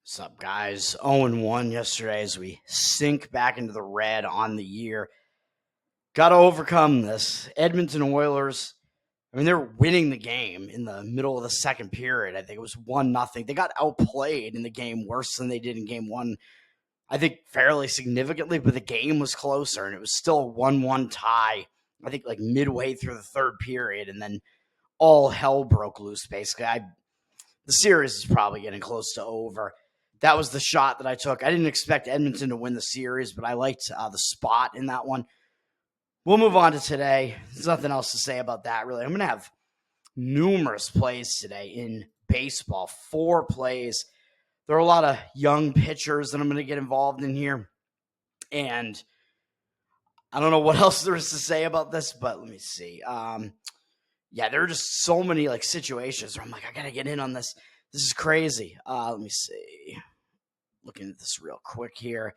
What's up, guys? 0-1 yesterday as we sink back into the red on the year. Got to overcome this. Edmonton Oilers, they're winning the game in the middle of the second period. I think it was 1-0. They got outplayed in the game worse than they did in game one, I think fairly significantly, but the game was closer, and it was still a 1-1 tie, I think like midway through the third period, and then all hell broke loose, basically. The series is probably getting close to over. That was the shot that I took. I didn't expect Edmonton to win the series, but I liked the spot in that one. We'll move on to today. There's nothing else to say about that, really. I'm going to have numerous plays today in baseball, 4 plays. There are a lot of young pitchers that I'm going to get involved in here. And I don't know what else there is to say about this, but let me see. There are just so many situations where I'm like, I got to get in on this. This is crazy. Let me see. Looking at this real quick here.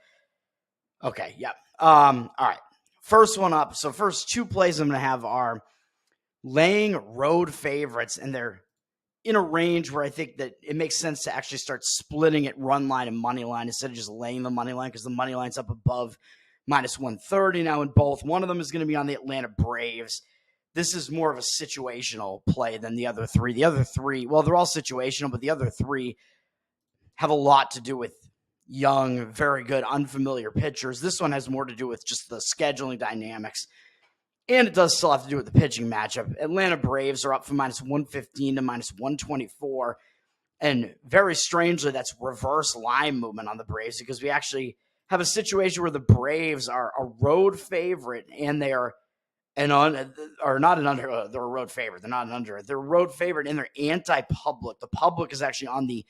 Okay, yeah. All right. First one up. So first 2 plays I'm going to have are laying road favorites, and they're in a range where I think that it makes sense to actually start splitting it run line and money line instead of just laying the money line, because the money line's up above -130 now in both. One of them is going to be on the Atlanta Braves. This is more of a situational play than the other 3. The other 3, well, they're all situational, but the other 3 have a lot to do with young, very good, unfamiliar pitchers. This one has more to do with just the scheduling dynamics. And it does still have to do with the pitching matchup. Atlanta Braves are up from -115 to -124. And very strangely, that's reverse line movement on the Braves, because we actually have a situation where the Braves are a road favorite, and they are they're a road favorite. They're not an under. They're a road favorite, and they're anti-public. The public is actually on the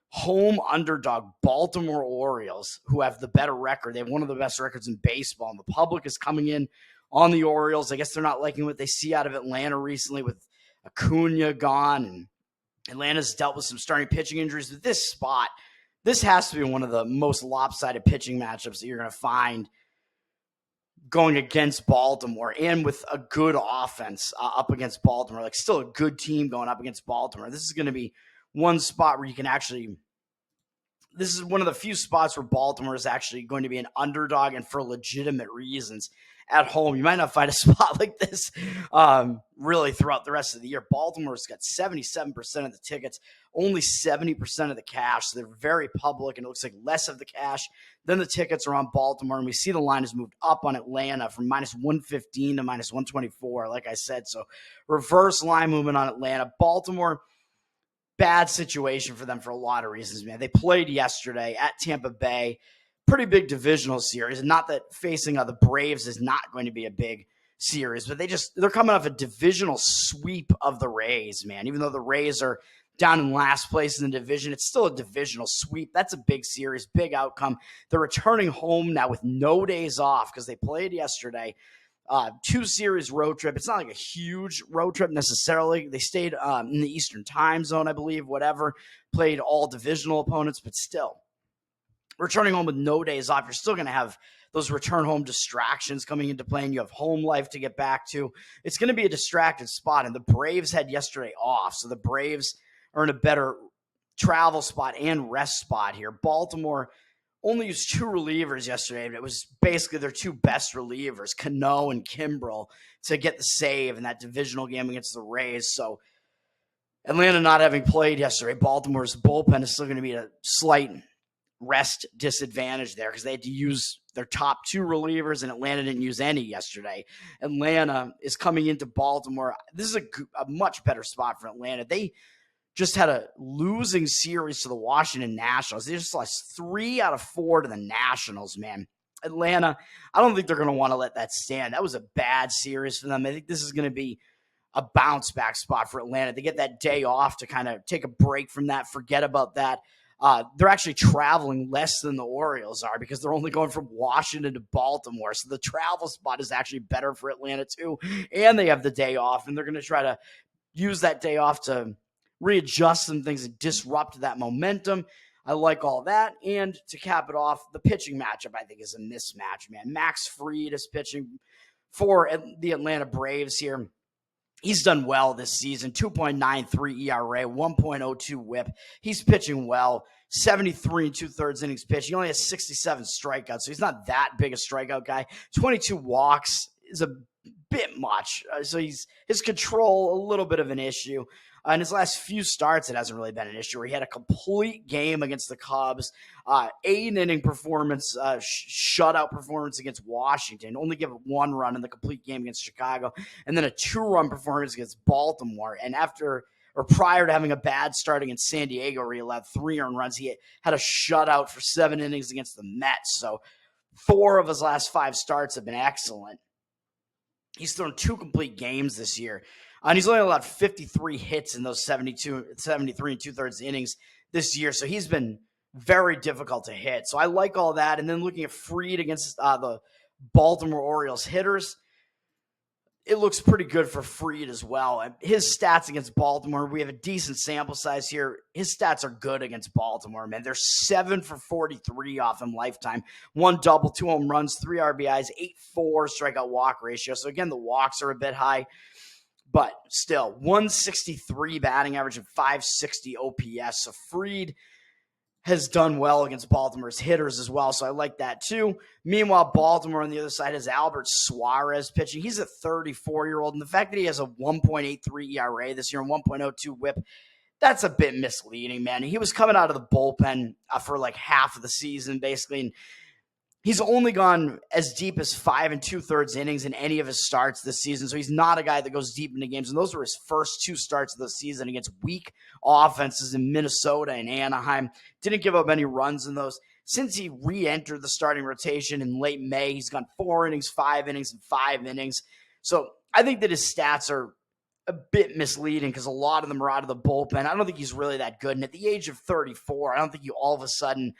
home underdog Baltimore Orioles, who have the better record. They have one of the best records in baseball, and the public is coming in on the Orioles. I guess they're not liking what they see out of Atlanta recently with Acuna gone, and Atlanta's dealt with some starting pitching injuries. But this spot, this has to be one of the most lopsided pitching matchups that you're going to find going against Baltimore, and with a good offense up against Baltimore, still a good team going up against Baltimore. This is going to be one spot where you can actually, this is one of the few spots where Baltimore is actually going to be an underdog, and for legitimate reasons. At home, you might not find a spot like this really throughout the rest of the year. Baltimore's got 77% of the tickets, only 70% of the cash. So they're very public, and it looks like less of the cash than the tickets are on Baltimore. And we see the line has moved up on Atlanta from -115 to -124, like I said. So reverse line movement on Atlanta. Baltimore, bad situation for them for a lot of reasons, man. They played yesterday at Tampa Bay. Pretty big divisional series. And not that facing the Braves is not going to be a big series, but they're coming off a divisional sweep of the Rays, man. Even though the Rays are down in last place in the division, it's still a divisional sweep. That's a big series, big outcome. They're returning home now with no days off because they played yesterday. 2-series road trip. It's not like a huge road trip necessarily. They stayed in the Eastern time zone, I believe, whatever. Played all divisional opponents, but still. Returning home with no days off, you're still going to have those return home distractions coming into play, and you have home life to get back to. It's going to be a distracted spot, and the Braves had yesterday off, so the Braves are in a better travel spot and rest spot here. Baltimore only used 2 relievers yesterday, and it was basically their 2 best relievers, Cano and Kimbrel, to get the save in that divisional game against the Rays. So Atlanta not having played yesterday, Baltimore's bullpen is still going to be a slight rest disadvantage there because they had to use their top 2 relievers, and Atlanta didn't use any yesterday. Atlanta is coming into Baltimore. This is a much better spot for Atlanta. They just had a losing series to the Washington Nationals. They just lost 3 out of 4 to the Nationals, man. Atlanta, I don't think they're going to want to let that stand. That was a bad series for them. I think this is going to be a bounce back spot for Atlanta. They get that day off to kind of take a break from that, forget about that. They're actually traveling less than the Orioles are because they're only going from Washington to Baltimore. So the travel spot is actually better for Atlanta too. And they have the day off, and they're going to try to use that day off to readjust some things and disrupt that momentum. I like all that. And to cap it off, the pitching matchup, I think, is a mismatch, man. Max Fried is pitching for the Atlanta Braves here. He's done well this season, 2.93 ERA, 1.02 whip. He's pitching well, 73 and two-thirds innings pitched. He only has 67 strikeouts, so he's not that big a strikeout guy. 22 walks is a bit much. So his control, a little bit of an issue. In his last few starts, it hasn't really been an issue. Where he had a complete game against the Cubs, 8-inning performance, shutout performance against Washington, only give up 1 run in the complete game against Chicago, and then a 2-run performance against Baltimore. And prior to having a bad start against San Diego, where he allowed 3 earned runs, he had a shutout for 7 innings against the Mets. So 4 of his last 5 starts have been excellent. He's thrown 2 complete games this year. And he's only allowed 53 hits in those 73 and two-thirds innings this year. So he's been very difficult to hit. So I like all that. And then looking at Fried against the Baltimore Orioles hitters, it looks pretty good for Fried as well. And his stats against Baltimore, we have a decent sample size here. His stats are good against Baltimore, man. They're 7 for 43 off him lifetime. 1 double, 2 home runs, 3 RBIs, 8.4 strikeout walk ratio. So again, the walks are a bit high. But still, 163 batting average and 560 OPS. So Fried has done well against Baltimore's hitters as well. So I like that too. Meanwhile, Baltimore on the other side has Albert Suarez pitching. He's a 34-year-old. And the fact that he has a 1.83 ERA this year and 1.02 whip, that's a bit misleading, man. He was coming out of the bullpen for like half of the season, basically. And he's only gone as deep as 5 2/3 innings in any of his starts this season. So he's not a guy that goes deep into games. And those were his first 2 starts of the season against weak offenses in Minnesota and Anaheim. Didn't give up any runs in those. Since he re-entered the starting rotation in late May, he's gone 4 innings, 5 innings, and 5 innings. So I think that his stats are a bit misleading because a lot of them are out of the bullpen. I don't think he's really that good. And at the age of 34, I don't think you all of a sudden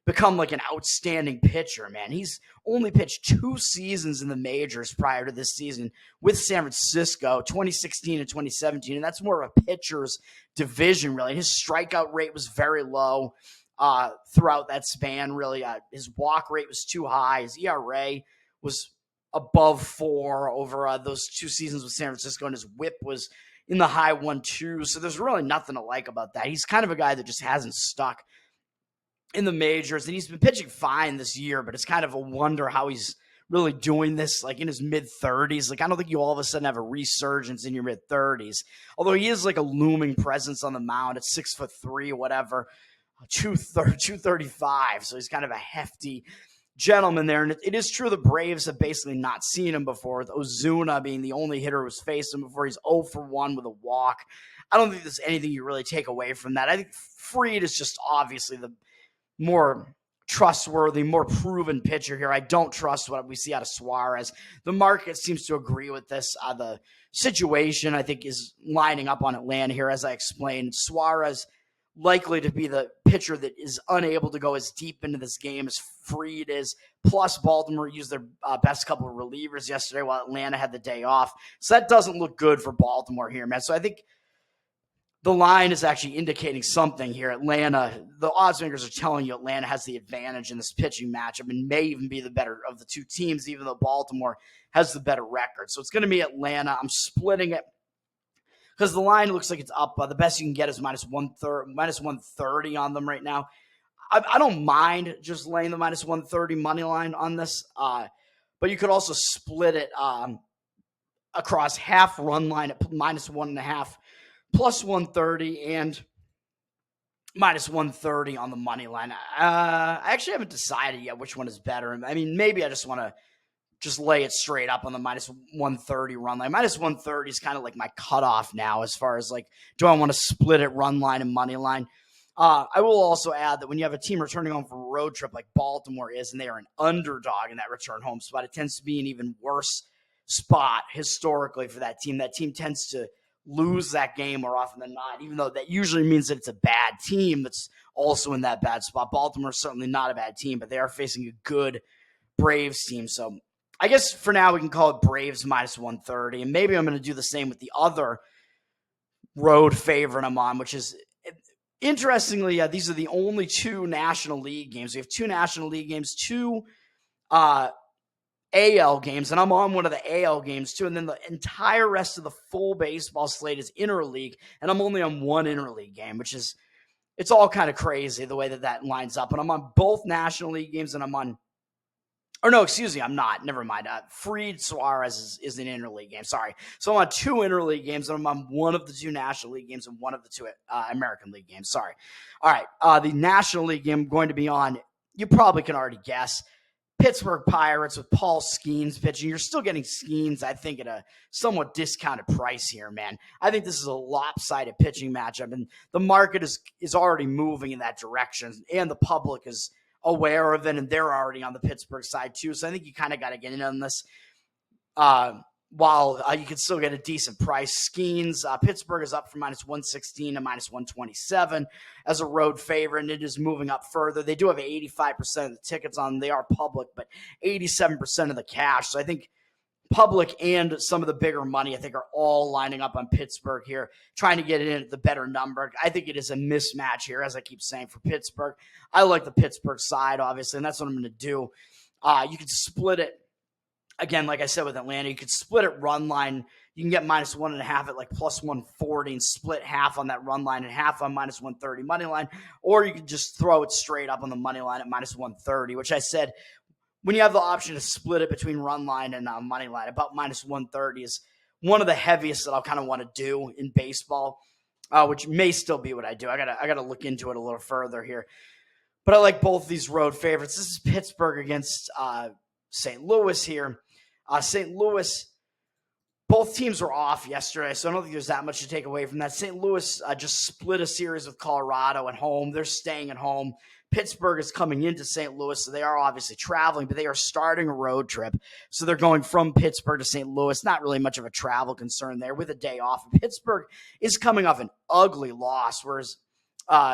become like an outstanding pitcher, man. He's only pitched 2 seasons in the majors prior to this season with San Francisco, 2016 and 2017, and that's more of a pitcher's division, really. His strikeout rate was very low throughout that span, really. His walk rate was too high. His ERA was above 4 over those 2 seasons with San Francisco, and his whip was in the high 1.2, so there's really nothing to like about that. He's kind of a guy that just hasn't stuck in the majors, and he's been pitching fine this year, but it's kind of a wonder how he's really doing this like in his mid-30s. Like, I don't think you all of a sudden have a resurgence in your mid-30s, although he is like a looming presence on the mound at 6'3", whatever, 235. So he's kind of a hefty gentleman there. And it is true the Braves have basically not seen him before, with Ozuna being the only hitter who's faced him before. He's 0 for 1 with a walk. I don't think there's anything you really take away from that. I think Fried is just obviously the more trustworthy, more proven pitcher here. I don't trust what we see out of Suarez. The market seems to agree with this. The situation, I think, is lining up on Atlanta here, as I explained. Suarez likely to be the pitcher that is unable to go as deep into this game as Fried is. Plus, Baltimore used their best couple of relievers yesterday while Atlanta had the day off. So that doesn't look good for Baltimore here, man. So I think the line is actually indicating something here. Atlanta, the odds makers are telling you Atlanta has the advantage in this pitching matchup and may even be the better of the 2 teams, even though Baltimore has the better record. So it's going to be Atlanta. I'm splitting it because the line looks like it's up. The best you can get is minus 130 on them right now. I don't mind just laying the minus 130 money line on this, but you could also split it across half run line at minus 1.5. Plus 130 and minus 130 on the money line. I actually haven't decided yet which one is better. I mean, maybe I just want to just lay it straight up on the minus 130 run line. Minus 130 is kind of like my cutoff now as far as like, do I want to split it run line and money line? I will also add that when you have a team returning home from a road trip like Baltimore is, and they are an underdog in that return home spot, it tends to be an even worse spot historically for that team. That team tends to lose that game more often than not, even though that usually means that it's a bad team that's also in that bad spot. Baltimore is certainly not a bad team, but they are facing a good Braves team. So I guess for now we can call it Braves minus 130, and maybe I'm going to do the same with the other road favorite I'm on, which is, interestingly, these are the only 2 National League games. We have 2 National League games, 2 AL games, and I'm on one of the AL games too. And then the entire rest of the full baseball slate is interleague, and I'm only on one interleague game, which is, it's all kind of crazy the way that lines up. And I'm on both National League games, and I'm on, or no, excuse me, I'm not. Never mind. Freed Suarez is an interleague game. Sorry. So I'm on two interleague games, and I'm on one of the two National League games and one of the two American League games. Sorry. All right. The National League game I'm going to be on, you probably can already guess, Pittsburgh Pirates with Paul Skeens pitching. You're still getting Skeens, I think, at a somewhat discounted price here, man. I think this is a lopsided pitching matchup, and the market is already moving in that direction, and the public is aware of it, and they're already on the Pittsburgh side too. So I think you kind of got to get in on this. While you can still get a decent price. Skeens, Pittsburgh is up from -116 to -127 as a road favorite, and it is moving up further. They do have 85% of the tickets on. They are public, but 87% of the cash. So I think public and some of the bigger money, I think, are all lining up on Pittsburgh here, trying to get it in at the better number. I think it is a mismatch here, as I keep saying, for Pittsburgh. I like the Pittsburgh side, obviously, and that's what I'm going to do. You can split it. Again, like I said with Atlanta, you could split it run line. You can get -1.5 at like +140 and split half on that run line and half on -130 money line. Or you could just throw it straight up on the money line at -130, which I said, when you have the option to split it between run line and money line, about -130 is one of the heaviest that I'll kind of want to do in baseball, which may still be what I do. I gotta look into it a little further here. But I like both these road favorites. This is Pittsburgh against St. Louis here. St. Louis, both teams were off yesterday, so I don't think there's that much to take away from that. St. Louis just split a series with Colorado at home. They're staying at home. Pittsburgh is coming into St. Louis, so they are obviously traveling, but they are starting a road trip. So they're going from Pittsburgh to St. Louis. Not really much of a travel concern there with a day off. Pittsburgh is coming off an ugly loss, whereas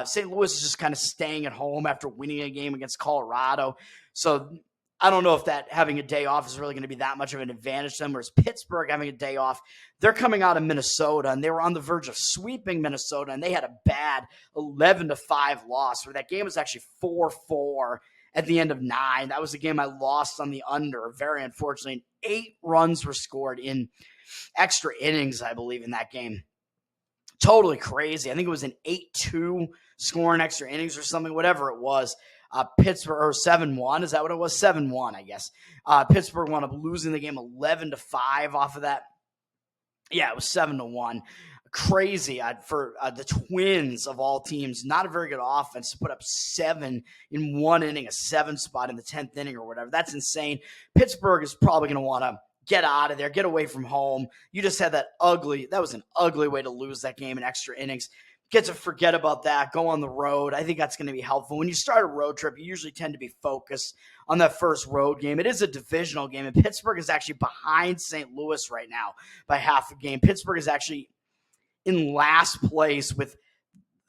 St. Louis is just kind of staying at home after winning a game against Colorado. So I don't know if that having a day off is really going to be that much of an advantage to them, whereas Pittsburgh having a day off, they're coming out of Minnesota, and they were on the verge of sweeping Minnesota, and they had a bad 11-5 loss, where that game was actually 4-4 at the end of 9. That was the game I lost on the under, very unfortunately. 8 runs were scored in extra innings, I believe, in that game. Totally crazy. I think it was an 8-2 score in extra innings or something, whatever it was. Pittsburgh, or 7-1. Is that what it was? 7-1, I guess. Pittsburgh wound up losing the game 11-5 off of that. Yeah, it was 7-1. Crazy for the Twins of all teams. Not a very good offense to put up 7 in one inning, a 7 spot in the 10th inning or whatever. That's insane. Pittsburgh is probably going to want to get out of there, get away from home. You just had that was an ugly way to lose that game in extra innings. Get to forget about that, go on the road. I think that's going to be helpful. When you start a road trip, you usually tend to be focused on that first road game. It is a divisional game, and Pittsburgh is actually behind St. Louis right now by half a game. Pittsburgh is actually in last place with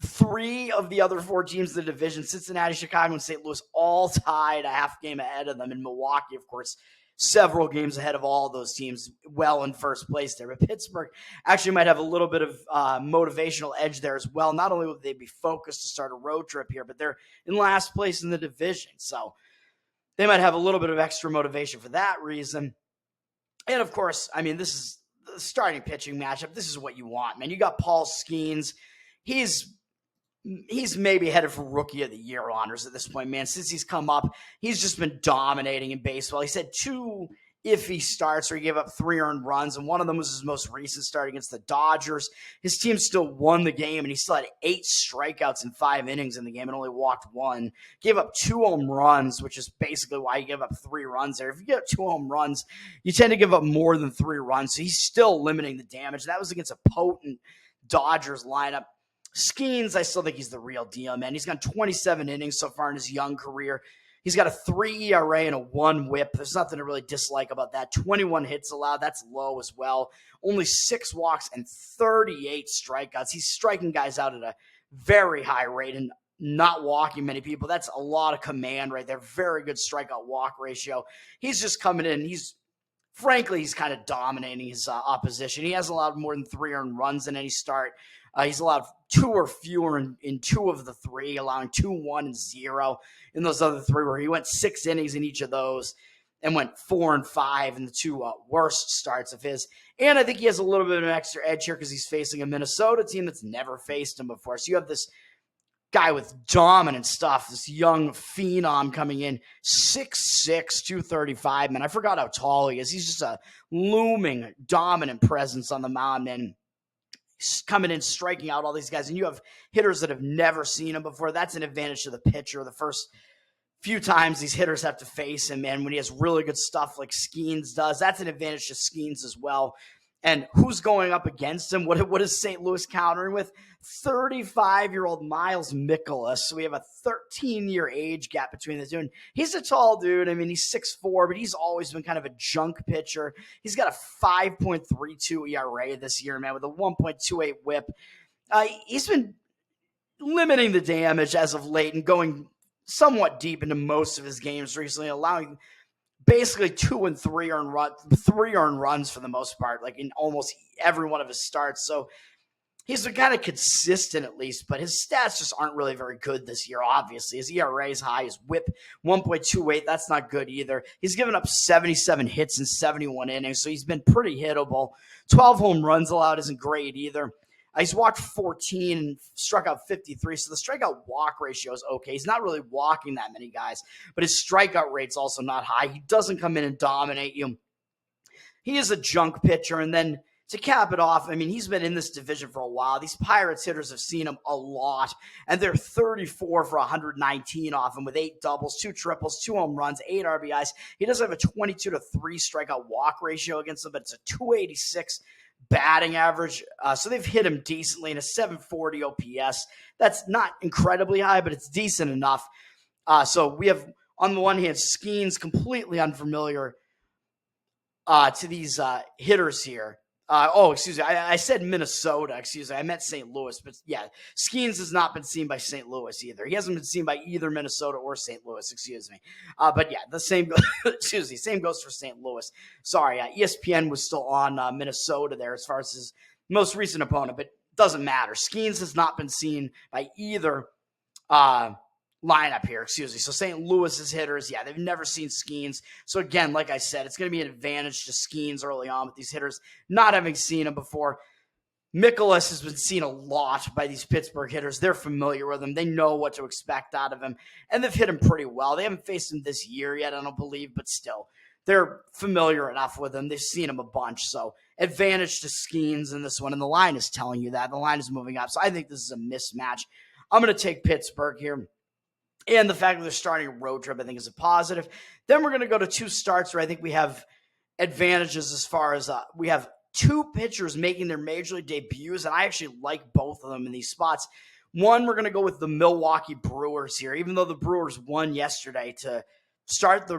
3 of the other 4 teams in the division, Cincinnati, Chicago, and St. Louis, all tied a half game ahead of them. And Milwaukee, of course, several games ahead of all those teams, well in first place there. But Pittsburgh actually might have a little bit of motivational edge there as well. Not only will they be focused to start a road trip here, but they're in last place in the division. So they might have a little bit of extra motivation for that reason. And of course, I mean, this is the starting pitching matchup. This is what you want, man. You got Paul Skeens. He's maybe headed for Rookie of the Year honors at this point, man. Since he's come up, he's just been dominating in baseball. He's had 2 iffy starts where he gave up 3 earned runs, and one of them was his most recent start against the Dodgers. His team still won the game, and he still had 8 strikeouts in 5 innings in the game and only walked 1. Gave up 2 home runs, which is basically why he gave up 3 runs there. If you get 2 home runs, you tend to give up more than 3 runs, so he's still limiting the damage. That was against a potent Dodgers lineup. Skeens, I still think he's the real deal, man. He's gone 27 innings so far in his young career. He's got a 3 ERA and a 1 whip. There's nothing to really dislike about that. 21 hits allowed. That's low as well. Only 6 walks and 38 strikeouts. He's striking guys out at a very high rate and not walking many people. That's a lot of command right there. Very good strikeout walk ratio. He's just coming in. He's kind of dominating his opposition. He hasn't allowed more than 3 earned runs in any start. He's allowed 2 or fewer in 2 of the 3, allowing 2, 1, and 0 in those other 3, where he went 6 innings in each of those. and went 4-5 in the two worst starts of his. And I think he has a little bit of an extra edge here because he's facing a Minnesota team that's never faced him before. So you have this guy with dominant stuff, this young phenom coming in, 6'6", 235. Man, I forgot how tall he is. He's just a looming, dominant presence on the mound, and coming in, striking out all these guys. And you have hitters that have never seen him before. That's an advantage to the pitcher. The first few times these hitters have to face him, and when he has really good stuff like Skeens does, that's an advantage to Skeens as well. And who's going up against him? What is St. Louis countering with? 35-year-old Miles Mikolas. So we have a 13-year age gap between the two. And he's a tall dude. I mean, he's 6'4", but he's always been kind of a junk pitcher. He's got a 5.32 ERA this year, man, with a 1.28 whip. He's been limiting the damage as of late and going somewhat deep into most of his games recently, allowing basically 2 and 3 earned runs for the most part, like in almost every one of his starts. So he's been kind of consistent at least, but his stats just aren't really very good this year, obviously. His ERA is high, his whip 1.28, that's not good either. He's given up 77 hits in 71 innings, so he's been pretty hittable. 12 home runs allowed isn't great either. He's walked 14 and struck out 53, so the strikeout walk ratio is okay. He's not really walking that many guys, but his strikeout rate's also not high. He doesn't come in and dominate you. He is a junk pitcher, and then to cap it off, I mean, he's been in this division for a while. These Pirates hitters have seen him a lot, and they're 34 for 119 off him with 8 doubles, 2 triples, 2 home runs, 8 RBIs. He does have a 22-3 strikeout walk ratio against them, but it's a 286 batting average. So they've hit him decently in a 740 OPS. That's not incredibly high, but it's decent enough. So we have, on the one hand, Skeens completely unfamiliar to these hitters here. Excuse me. I said Minnesota. Excuse me. I meant St. Louis. But yeah, Skeens has not been seen by St. Louis either. He hasn't been seen by either Minnesota or St. Louis. Excuse me. But yeah, the same. Excuse me. Same goes for St. Louis. Sorry. ESPN was still on Minnesota there as far as his most recent opponent, but it doesn't matter. Skeens has not been seen by either lineup here, excuse me. So St. Louis's hitters, yeah, they've never seen Skeens. So again, like I said, it's going to be an advantage to Skeens early on with these hitters not having seen him before. Mikolas has been seen a lot by these Pittsburgh hitters. They're familiar with him. They know what to expect out of him, and they've hit him pretty well. They haven't faced him this year yet, I don't believe, but still, they're familiar enough with him. They've seen him a bunch, so advantage to Skeens in this one, and the line is telling you that. The line is moving up, so I think this is a mismatch. I'm going to take Pittsburgh here. And the fact that they're starting a road trip, I think, is a positive. Then we're going to go to 2 starts where I think we have advantages as far as we have 2 pitchers making their major league debuts, and I actually like both of them in these spots. One, we're going to go with the Milwaukee Brewers here, even though the Brewers won yesterday to start the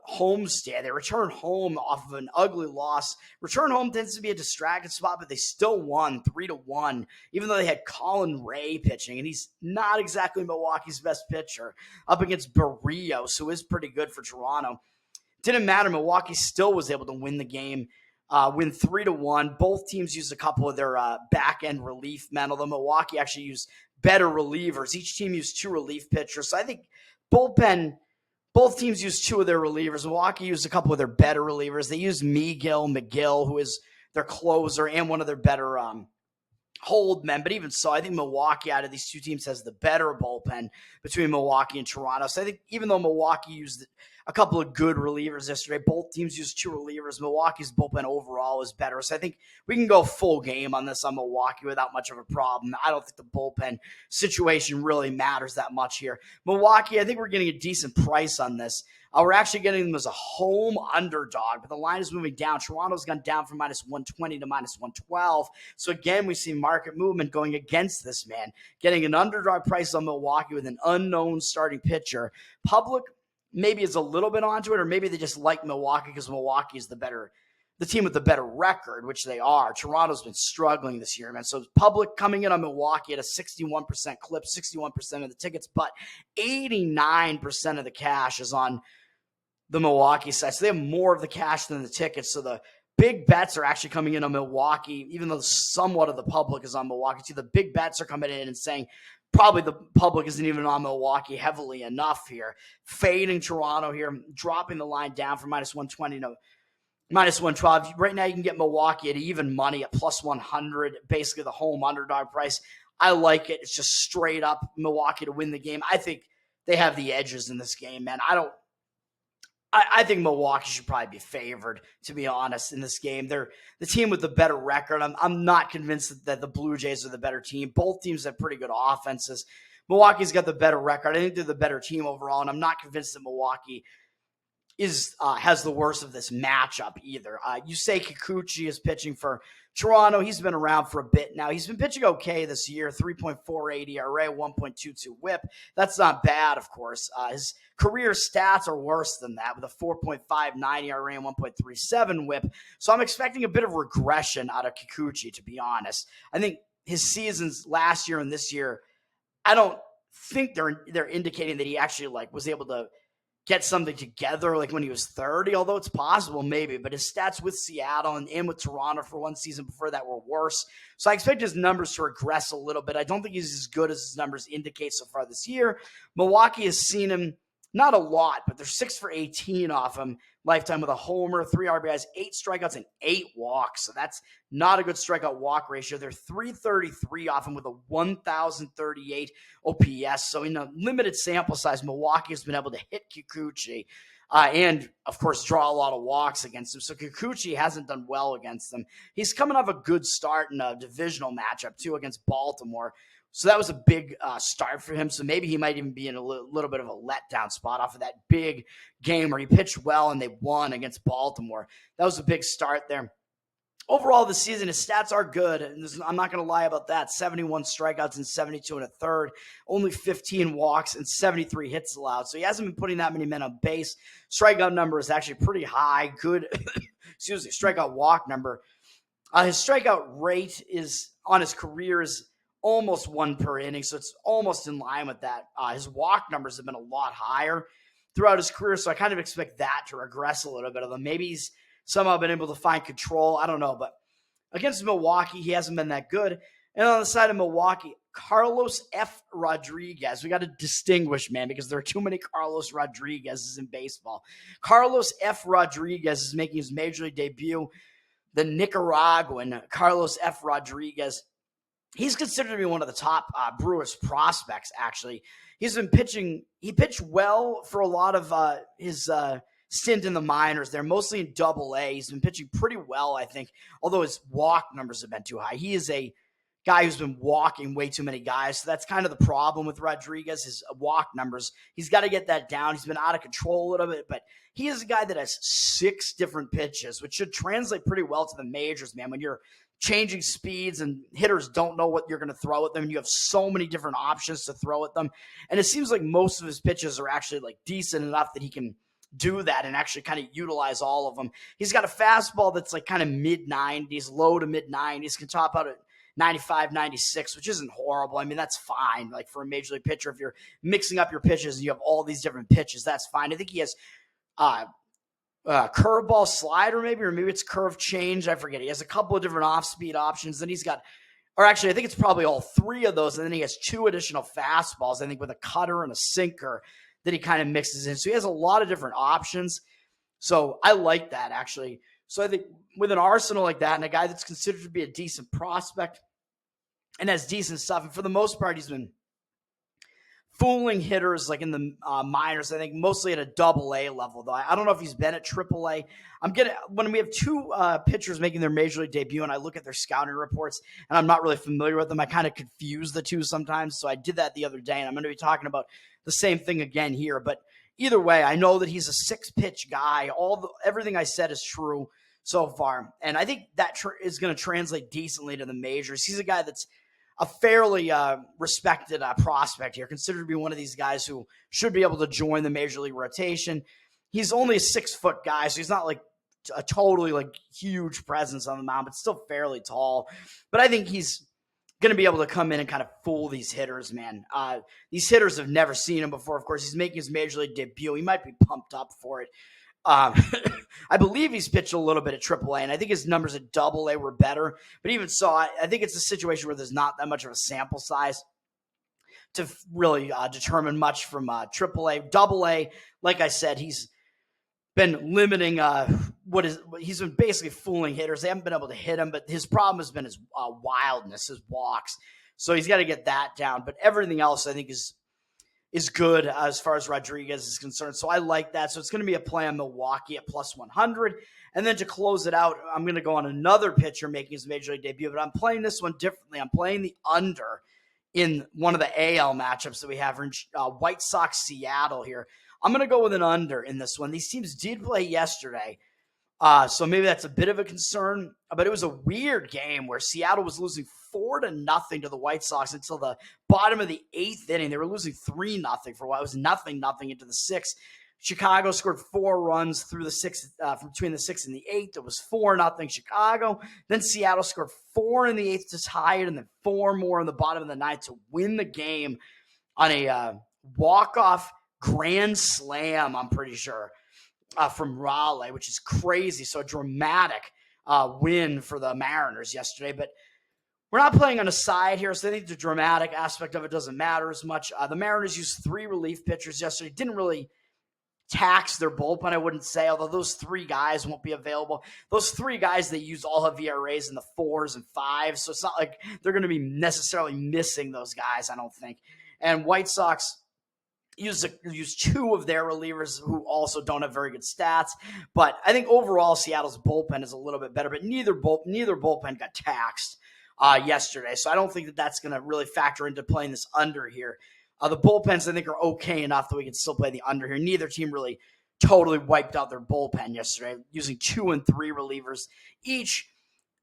homestand. They return home off of an ugly loss. Return home tends to be a distracted spot, but they still won 3-1, even though they had Colin Ray pitching, and he's not exactly Milwaukee's best pitcher, up against Barrios, who is pretty good for Toronto. Didn't matter. Milwaukee still was able to win the game, win 3-1. Both teams used a couple of their back-end relief men, although Milwaukee actually used better relievers. Each team used 2 relief pitchers. So I think both teams used 2 of their relievers. Milwaukee used a couple of their better relievers. They used McGill, who is their closer and one of their better hold men. But even so, I think Milwaukee out of these 2 teams has the better bullpen between Milwaukee and Toronto. So I think even though Milwaukee used a couple of good relievers yesterday, both teams used 2 relievers. Milwaukee's bullpen overall is better. So I think we can go full game on this on Milwaukee without much of a problem. I don't think the bullpen situation really matters that much here. Milwaukee, I think we're getting a decent price on this. We're actually getting them as a home underdog, but the line is moving down. Toronto's gone down from -120 to -112. So again, we see market movement going against this man, getting an underdog price on Milwaukee with an unknown starting pitcher. Public maybe is a little bit onto it, or maybe they just like Milwaukee because Milwaukee is the team with the better record, which they are. Toronto's been struggling this year, man. So public coming in on Milwaukee at a 61% clip, 61% of the tickets, but 89% of the cash is on the Milwaukee side. So they have more of the cash than the tickets. So the big bets are actually coming in on Milwaukee, even though somewhat of the public is on Milwaukee too. The big bets are coming in and saying probably the public isn't even on Milwaukee heavily enough here. Fading Toronto here, dropping the line down from minus 120 to minus 112. Right now, you can get Milwaukee at even money at plus 100, basically the home underdog price. I like it. It's just straight up Milwaukee to win the game. I think they have the edges in this game, man. I think Milwaukee should probably be favored, to be honest, in this game. They're the team with the better record. I'm not convinced that the Blue Jays are the better team. Both teams have pretty good offenses. Milwaukee's got the better record. I think they're the better team overall, and I'm not convinced that Milwaukee has the worst of this matchup either. Yusei Kikuchi is pitching for Toronto. He's been around for a bit now. He's been pitching okay this year, 3.48 ERA, 1.22 whip. That's not bad, of course. His career stats are worse than that with a 4.59 ERA and 1.37 whip. So I'm expecting a bit of regression out of Kikuchi, to be honest. I think his seasons last year and this year, I don't think they're indicating that he actually was able to get something together like when he was 30, although it's possible maybe, but his stats with Seattle and with Toronto for one season before that were worse. So I expect his numbers to regress a little bit. I don't think he's as good as his numbers indicate so far this year. Milwaukee has seen him not a lot, but they're 6 for 18 off him lifetime with a homer, 3 RBIs, 8 strikeouts, and 8 walks. So that's not a good strikeout walk ratio. They're 333 off him with a 1,038 OPS. So in a limited sample size, Milwaukee has been able to hit Kikuchi and, of course, draw a lot of walks against him. So Kikuchi hasn't done well against them. He's coming off a good start in a divisional matchup, too, against Baltimore. So that was a big start for him. So maybe he might even be in a little bit of a letdown spot off of that big game where he pitched well and they won against Baltimore. That was a big start there. Overall, this season, his stats are good. And I'm not going to lie about that. 71 strikeouts and 72 and a third. Only 15 walks and 73 hits allowed. So he hasn't been putting that many men on base. Strikeout number is actually pretty high. Good, strikeout walk number. His strikeout rate is on his career is almost 1 per inning, so it's almost in line with that. His walk numbers have been a lot higher throughout his career, so I kind of expect that to regress a little bit. Although maybe he's somehow been able to find control. I don't know, but against Milwaukee, he hasn't been that good. And on the side of Milwaukee, Carlos F. Rodriguez. We got to distinguish, man, because there are too many Carlos Rodriguez's in baseball. Carlos F. Rodriguez is making his major league debut. The Nicaraguan Carlos F. Rodriguez. He's considered to be one of the top Brewers prospects, actually. He's been pitching. He pitched well for a lot of his stint in the minors. They're mostly in Double-A. He's been pitching pretty well, I think, although his walk numbers have been too high. He is a guy who's been walking way too many guys, so that's kind of the problem with Rodriguez, his walk numbers. He's got to get that down. He's been out of control a little bit, but he is a guy that has 6 different pitches, which should translate pretty well to the majors, man. When you're changing speeds and hitters don't know what you're going to throw at them, and you have so many different options to throw at them. And it seems like most of his pitches are actually decent enough that he can do that and actually kind of utilize all of them. He's got a fastball that's kind of mid-90s, low to mid-90s, can top out at 95, 96, which isn't horrible. I mean, that's fine. For a major league pitcher, if you're mixing up your pitches and you have all these different pitches, that's fine. I think he has curveball slider or maybe it's curve change. I forget. He has a couple of different off-speed options. Then he's got, or actually, I think it's probably all 3 of those. And then he has 2 additional fastballs, I think, with a cutter and a sinker that he kind of mixes in. So he has a lot of different options. So I like that, actually. So I think with an arsenal like that and a guy that's considered to be a decent prospect and has decent stuff, and for the most part, he's been fooling hitters in the minors, I think mostly at a Double-A level, though. I don't know if he's been at Triple-A. When we have 2 pitchers making their major league debut and I look at their scouting reports and I'm not really familiar with them, I kind of confuse the 2 sometimes. So I did that the other day, and I'm going to be talking about the same thing again here. But either way, I know that he's a 6-pitch guy. Everything I said is true so far. And I think that is going to translate decently to the majors. He's a guy that's a fairly respected prospect here, considered to be one of these guys who should be able to join the major league rotation. He's only a 6-foot guy, so he's not a totally huge presence on the mound, but still fairly tall. But I think he's going to be able to come in and kind of fool these hitters, man. These hitters have never seen him before. Of course, he's making his major league debut. He might be pumped up for it. I believe he's pitched a little bit at Triple-A, and I think his numbers at Double-A were better. But even so, I think it's a situation where there's not that much of a sample size to really determine much from AAA. AA, like I said, he's been limiting he's been basically fooling hitters. They haven't been able to hit him, but his problem has been his wildness, his walks. So he's got to get that down. But everything else, I think, is good as far as Rodriguez is concerned. So I like that. So it's going to be a play on Milwaukee at plus 100. And then to close it out, I'm going to go on another pitcher making his major league debut, but I'm playing this one differently. I'm playing the under in one of the AL matchups that we have in White Sox Seattle here. I'm going to go with an under in this one. These teams did play yesterday, so maybe that's a bit of a concern. But it was a weird game where Seattle was losing 4-0 to the White Sox until the bottom of the 8th inning. They were losing 3-0 for a while. It was 0-0 into the 6th. Chicago scored 4 runs through the 6th, from between the 6th and the 8th. It was 4-0 Chicago. Then Seattle scored 4 in the 8th to tie it, and then 4 more in the bottom of the 9th to win the game on a walk-off grand slam, I'm pretty sure, from Raleigh, which is crazy. So a dramatic win for the Mariners yesterday. But we're not playing on a side here, so I think the dramatic aspect of it doesn't matter as much. The Mariners used 3 relief pitchers yesterday. Didn't really tax their bullpen, I wouldn't say, although those 3 guys won't be available. Those 3 guys they use all have ERAs in the 4s and 5s, so it's not like they're going to be necessarily missing those guys, I don't think. And White Sox use 2 of their relievers who also don't have very good stats. But I think overall Seattle's bullpen is a little bit better, but neither bullpen got taxed yesterday. So I don't think that that's going to really factor into playing this under here. The bullpens, I think, are okay enough that we can still play the under here. Neither team really totally wiped out their bullpen yesterday, using 2 and 3 relievers each.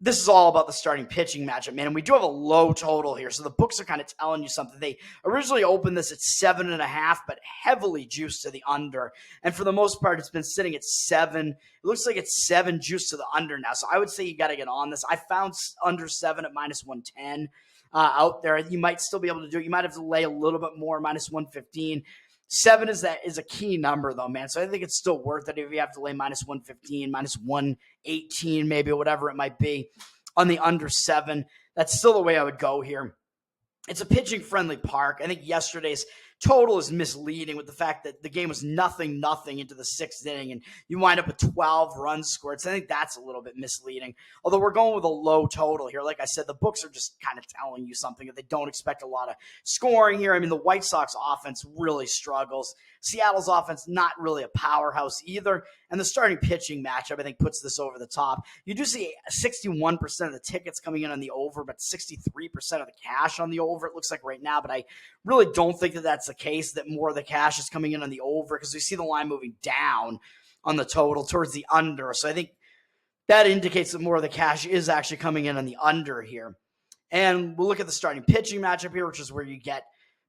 This is all about the starting pitching matchup, man. And we do have a low total here, so the books are kind of telling you something. They originally opened this at 7.5, but heavily juiced to the under. And for the most part, it's been sitting at 7. It looks like it's 7 juiced to the under now. So I would say you got to get on this. I found under 7 at minus 110 out there. You might still be able to do it. You might have to lay a little bit more, minus 115. 7 is a key number, though, man. So I think it's still worth it if you have to lay minus 115, minus 118, maybe, whatever it might be on the under 7. That's still the way I would go here. It's a pitching-friendly park. I think yesterday's total is misleading with the fact that the game was 0-0 into the 6th inning, and you wind up with 12 runs scored. So I think that's a little bit misleading. Although we're going with a low total here. Like I said, the books are just kind of telling you something that they don't expect a lot of scoring here. I mean, the White Sox offense really struggles. Seattle's offense, not really a powerhouse either. And the starting pitching matchup, I think, puts this over the top. You do see 61% of the tickets coming in on the over, but 63% of the cash on the over, it looks like right now. But I really don't think that that's the case, that more of the cash is coming in on the over, because we see the line moving down on the total towards the under. So I think that indicates that more of the cash is actually coming in on the under here. And we'll look at the starting pitching matchup here, which is where you get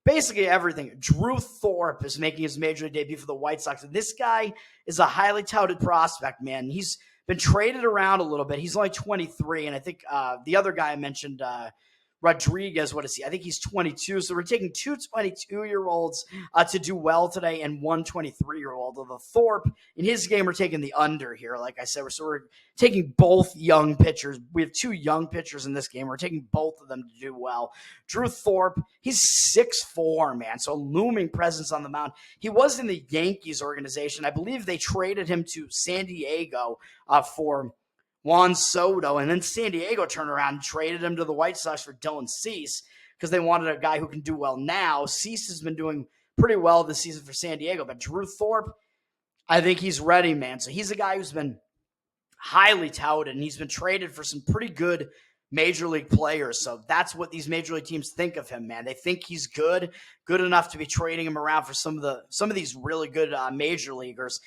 basically everything. Drew Thorpe is making his major league debut for the White Sox. And this guy is a highly touted prospect, man. He's been traded around a little bit. He's only 23. And I think the other guy I mentioned, Rodriguez, what is he? I think he's 22. So we're taking 2 22-year-olds to do well today and 1 23-year-old. Although Thorpe, in his game, we're taking the under here. Like I said, we're taking both young pitchers. We have 2 young pitchers in this game. We're taking both of them to do well. Drew Thorpe, he's 6'4", man, so a looming presence on the mound. He was in the Yankees organization. I believe they traded him to San Diego for Juan Soto, and then San Diego turned around and traded him to the White Sox for Dylan Cease because they wanted a guy who can do well now. Cease has been doing pretty well this season for San Diego, but Drew Thorpe, I think he's ready, man. So he's a guy who's been highly touted, and he's been traded for some pretty good major league players. So that's what these major league teams think of him, man. They think he's good enough to be trading him around for some of these really good major leaguers.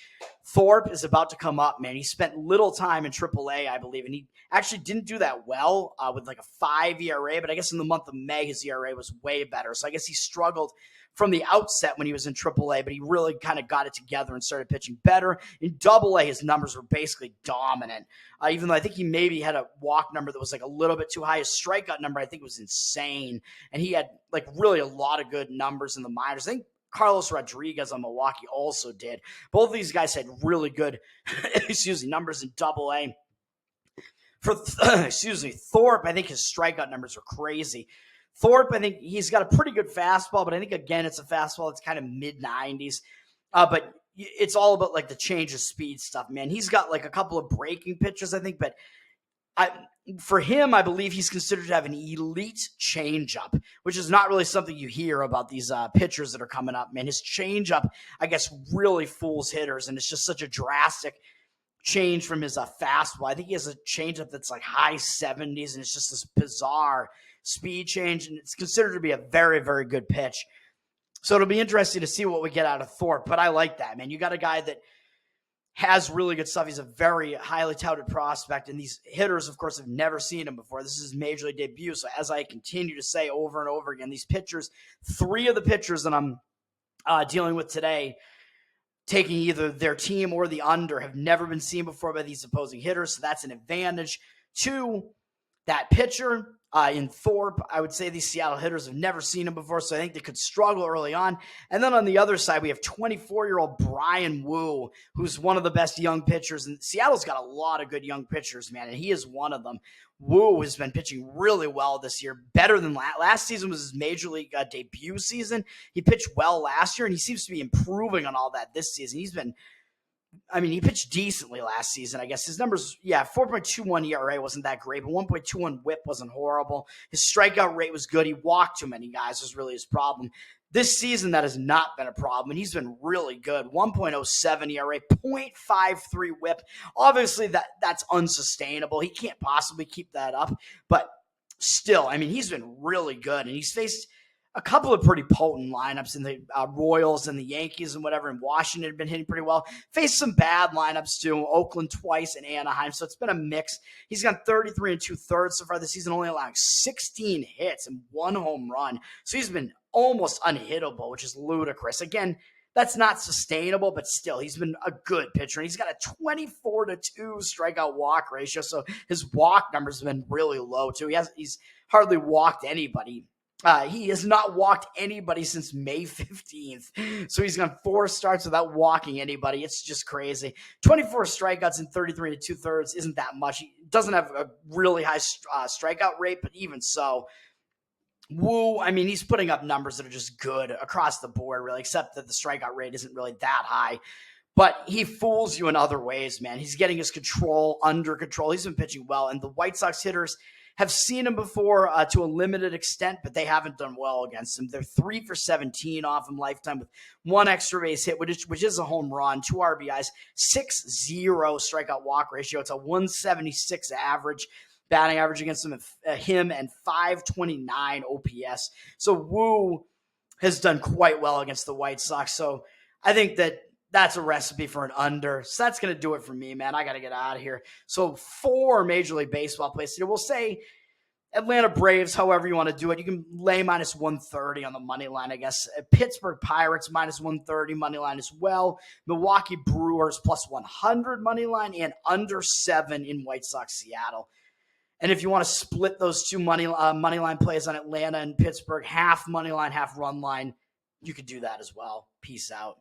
Thorpe is about to come up, man. He spent little time in AAA, I believe, and he actually didn't do that well with like a 5 ERA, but I guess in the month of May, his ERA was way better. So I guess he struggled from the outset when he was in AAA, but he really kind of got it together and started pitching better. In AA, his numbers were basically dominant, even though I think he maybe had a walk number that was like a little bit too high. His strikeout number, I think, was insane, and he had like really a lot of good numbers in the minors. I think Carlos Rodriguez on Milwaukee also did. Both of these guys had really good numbers in AA. For Thorpe, I think his strikeout numbers were crazy. Thorpe, I think he's got a pretty good fastball, but I think, again, it's a fastball that's kind of mid-90s. But it's all about like the change of speed stuff, man. He's got like a couple of breaking pitches, I think, but for him, I believe he's considered to have an elite changeup, which is not really something you hear about these pitchers that are coming up, man. His changeup, I guess, really fools hitters, and it's just such a drastic change from his fastball. I think he has a changeup that's like high 70s, and it's just this bizarre speed change, and it's considered to be a very, very good pitch. So it'll be interesting to see what we get out of Thorpe, but I like that, man. You got a guy that has really good stuff. He's a very highly touted prospect, and these hitters, of course, have never seen him before. This is his major league debut, so as I continue to say over and over again, these pitchers, 3 of the pitchers that I'm dealing with today, taking either their team or the under, have never been seen before by these opposing hitters, so that's an advantage. 2, that pitcher in Thorpe, I would say these Seattle hitters have never seen him before, so I think they could struggle early on. And then on the other side, we have 24-year-old Brian Wu, who's one of the best young pitchers. And Seattle's got a lot of good young pitchers, man, and he is one of them. Wu has been pitching really well this year, better than last season was his major league debut season. He pitched well last year, and he seems to be improving on all that this season. He pitched decently last season. I guess his numbers, 4.21 ERA wasn't that great, but 1.21 WHIP wasn't horrible. His strikeout rate was good. He walked too many guys was really his problem. This season, that has not been a problem, and he's been really good. 1.07 ERA, 0.53 WHIP. Obviously, that's unsustainable. He can't possibly keep that up, but still, he's been really good, and he's faced a couple of pretty potent lineups in the Royals and the Yankees and whatever, and Washington had been hitting pretty well. Faced some bad lineups too, Oakland twice and Anaheim, so it's been a mix. He's gone 33 2/3 so far this season, only allowing 16 hits and 1 home run. So he's been almost unhittable, which is ludicrous. Again, that's not sustainable, but still, he's been a good pitcher. And he's got a 24-2 strikeout walk ratio, so his walk numbers have been really low too. He's hardly walked anybody. He has not walked anybody since May 15th. So he's gone 4 starts without walking anybody. It's just crazy. 24 strikeouts in 33 2/3 isn't that much. He doesn't have a really high strikeout rate, but even so, Wu, he's putting up numbers that are just good across the board, really, except that the strikeout rate isn't really that high. But he fools you in other ways, man. He's getting his control under control. He's been pitching well, and the White Sox hitters have seen him before to a limited extent, but they haven't done well against him. They're 3 for 17 off him lifetime with 1 extra base hit, which is a home run, 2 RBIs, 6.0 strikeout walk ratio. It's a 176 average, batting average against him and 529 OPS. So Wu has done quite well against the White Sox. So I think that's a recipe for an under. So that's going to do it for me, man. I got to get out of here. So 4 Major League Baseball plays here. We'll say Atlanta Braves, however you want to do it. You can lay minus 130 on the money line, I guess. Pittsburgh Pirates minus 130 money line as well. Milwaukee Brewers plus 100 money line and under 7 in White Sox Seattle. And if you want to split those 2 money line plays on Atlanta and Pittsburgh, half money line, half run line, you could do that as well. Peace out.